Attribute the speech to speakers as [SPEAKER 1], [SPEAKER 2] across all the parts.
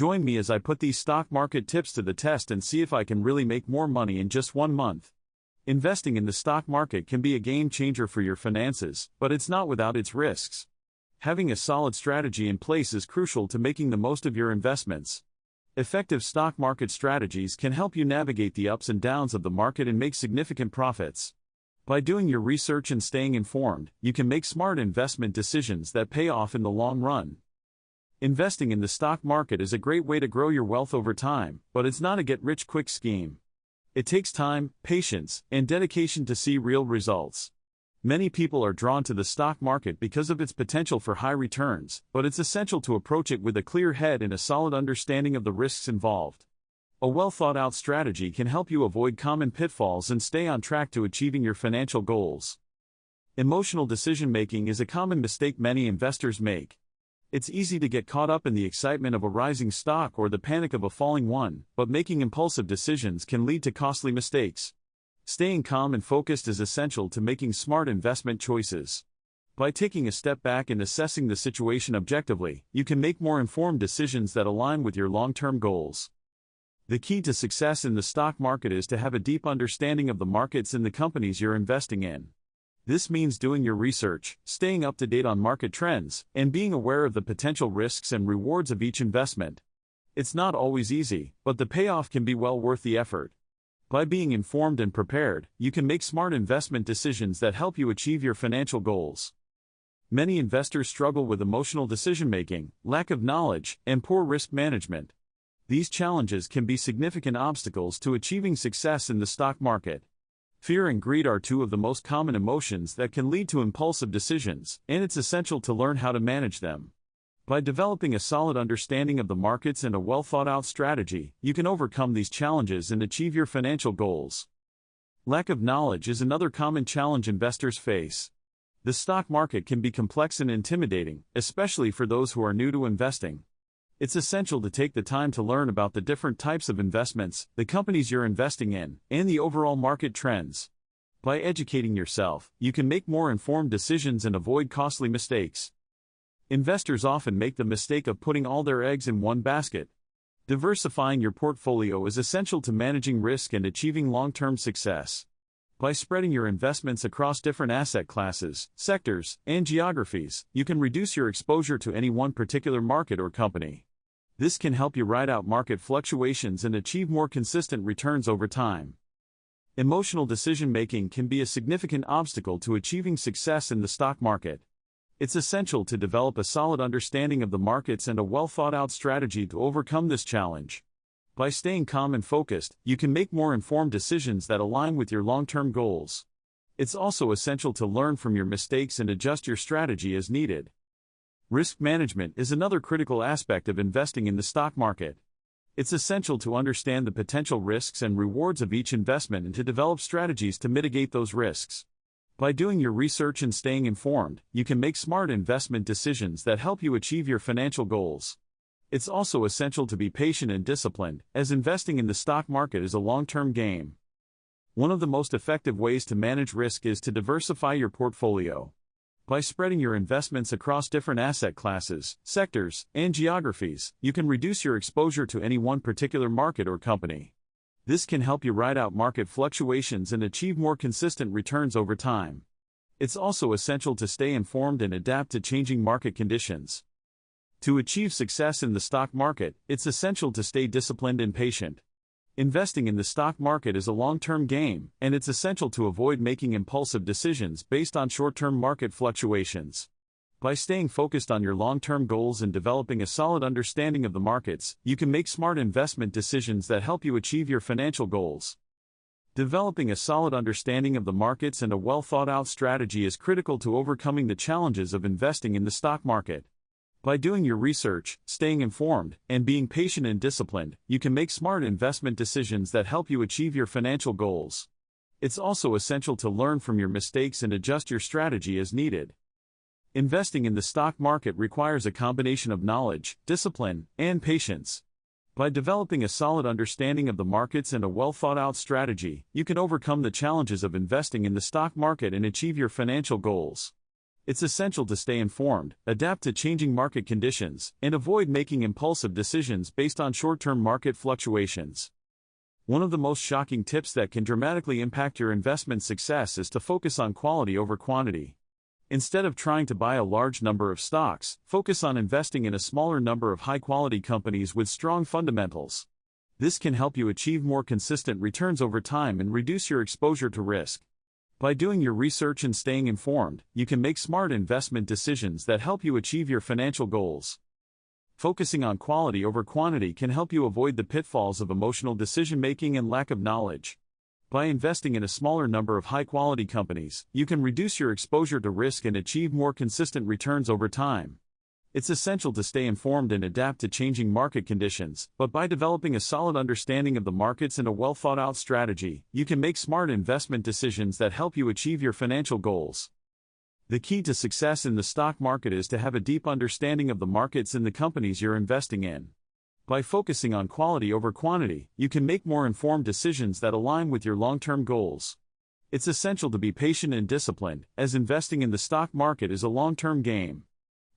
[SPEAKER 1] Join me as I put these stock market tips to the test and see if I can really make more money in just 1 month. Investing in the stock market can be a game changer for your finances, but it's not without its risks. Having a solid strategy in place is crucial to making the most of your investments. Effective stock market strategies can help you navigate the ups and downs of the market and make significant profits. By doing your research and staying informed, you can make smart investment decisions that pay off in the long run. Investing in the stock market is a great way to grow your wealth over time, but it's not a get-rich-quick scheme. It takes time, patience, and dedication to see real results. Many people are drawn to the stock market because of its potential for high returns, but it's essential to approach it with a clear head and a solid understanding of the risks involved. A well-thought-out strategy can help you avoid common pitfalls and stay on track to achieving your financial goals. Emotional decision-making is a common mistake many investors make. It's easy to get caught up in the excitement of a rising stock or the panic of a falling one, but making impulsive decisions can lead to costly mistakes. Staying calm and focused is essential to making smart investment choices. By taking a step back and assessing the situation objectively, you can make more informed decisions that align with your long-term goals. The key to success in the stock market is to have a deep understanding of the markets and the companies you're investing in. This means doing your research, staying up to date on market trends, and being aware of the potential risks and rewards of each investment. It's not always easy, but the payoff can be well worth the effort. By being informed and prepared, you can make smart investment decisions that help you achieve your financial goals. Many investors struggle with emotional decision-making, lack of knowledge, and poor risk management. These challenges can be significant obstacles to achieving success in the stock market. Fear and greed are two of the most common emotions that can lead to impulsive decisions, and it's essential to learn how to manage them. By developing a solid understanding of the markets and a well-thought-out strategy, you can overcome these challenges and achieve your financial goals. Lack of knowledge is another common challenge investors face. The stock market can be complex and intimidating, especially for those who are new to investing. It's essential to take the time to learn about the different types of investments, the companies you're investing in, and the overall market trends. By educating yourself, you can make more informed decisions and avoid costly mistakes. Investors often make the mistake of putting all their eggs in one basket. Diversifying your portfolio is essential to managing risk and achieving long-term success. By spreading your investments across different asset classes, sectors, and geographies, you can reduce your exposure to any one particular market or company. This can help you ride out market fluctuations and achieve more consistent returns over time. Emotional decision-making can be a significant obstacle to achieving success in the stock market. It's essential to develop a solid understanding of the markets and a well-thought-out strategy to overcome this challenge. By staying calm and focused, you can make more informed decisions that align with your long-term goals. It's also essential to learn from your mistakes and adjust your strategy as needed. Risk management is another critical aspect of investing in the stock market. It's essential to understand the potential risks and rewards of each investment and to develop strategies to mitigate those risks. By doing your research and staying informed, you can make smart investment decisions that help you achieve your financial goals. It's also essential to be patient and disciplined, as investing in the stock market is a long-term game. One of the most effective ways to manage risk is to diversify your portfolio. By spreading your investments across different asset classes, sectors, and geographies, you can reduce your exposure to any one particular market or company. This can help you ride out market fluctuations and achieve more consistent returns over time. It's also essential to stay informed and adapt to changing market conditions. To achieve success in the stock market, it's essential to stay disciplined and patient. Investing in the stock market is a long-term game, and it's essential to avoid making impulsive decisions based on short-term market fluctuations. By staying focused on your long-term goals and developing a solid understanding of the markets, you can make smart investment decisions that help you achieve your financial goals. Developing a solid understanding of the markets and a well-thought-out strategy is critical to overcoming the challenges of investing in the stock market. By doing your research, staying informed, and being patient and disciplined, you can make smart investment decisions that help you achieve your financial goals. It's also essential to learn from your mistakes and adjust your strategy as needed. Investing in the stock market requires a combination of knowledge, discipline, and patience. By developing a solid understanding of the markets and a well-thought-out strategy, you can overcome the challenges of investing in the stock market and achieve your financial goals. It's essential to stay informed, adapt to changing market conditions, and avoid making impulsive decisions based on short-term market fluctuations. One of the most shocking tips that can dramatically impact your investment success is to focus on quality over quantity. Instead of trying to buy a large number of stocks, focus on investing in a smaller number of high-quality companies with strong fundamentals. This can help you achieve more consistent returns over time and reduce your exposure to risk. By doing your research and staying informed, you can make smart investment decisions that help you achieve your financial goals. Focusing on quality over quantity can help you avoid the pitfalls of emotional decision-making and lack of knowledge. By investing in a smaller number of high-quality companies, you can reduce your exposure to risk and achieve more consistent returns over time. It's essential to stay informed and adapt to changing market conditions, but by developing a solid understanding of the markets and a well-thought-out strategy, you can make smart investment decisions that help you achieve your financial goals. The key to success in the stock market is to have a deep understanding of the markets and the companies you're investing in. By focusing on quality over quantity, you can make more informed decisions that align with your long-term goals. It's essential to be patient and disciplined, as investing in the stock market is a long-term game.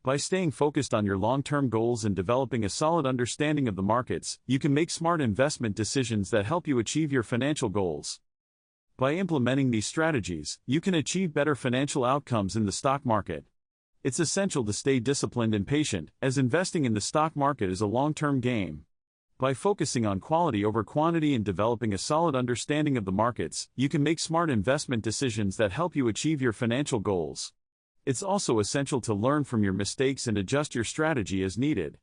[SPEAKER 1] By staying focused on your long-term goals and developing a solid understanding of the markets, you can make smart investment decisions that help you achieve your financial goals. By implementing these strategies, you can achieve better financial outcomes in the stock market. It's essential to stay disciplined and patient, as investing in the stock market is a long-term game. By focusing on quality over quantity and developing a solid understanding of the markets, you can make smart investment decisions that help you achieve your financial goals. It's also essential to learn from your mistakes and adjust your strategy as needed.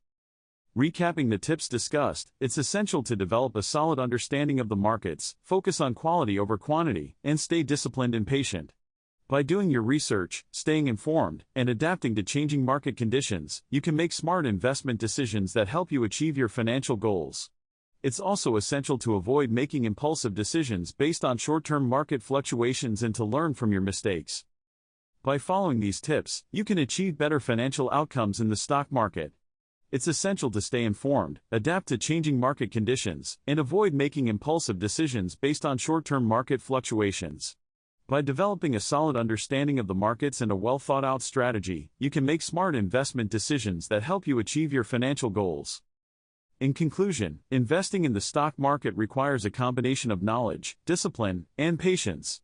[SPEAKER 1] Recapping the tips discussed, it's essential to develop a solid understanding of the markets, focus on quality over quantity, and stay disciplined and patient. By doing your research, staying informed, and adapting to changing market conditions, you can make smart investment decisions that help you achieve your financial goals. It's also essential to avoid making impulsive decisions based on short-term market fluctuations and to learn from your mistakes. By following these tips, you can achieve better financial outcomes in the stock market. It's essential to stay informed, adapt to changing market conditions, and avoid making impulsive decisions based on short-term market fluctuations. By developing a solid understanding of the markets and a well-thought-out strategy, you can make smart investment decisions that help you achieve your financial goals. In conclusion, investing in the stock market requires a combination of knowledge, discipline, and patience.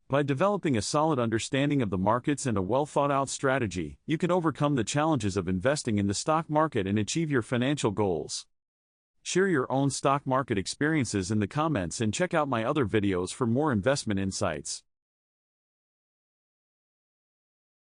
[SPEAKER 1] By developing a solid understanding of the markets and a well-thought-out strategy, you can overcome the challenges of investing in the stock market and achieve your financial goals. Share your own stock market experiences in the comments and check out my other videos for more investment insights.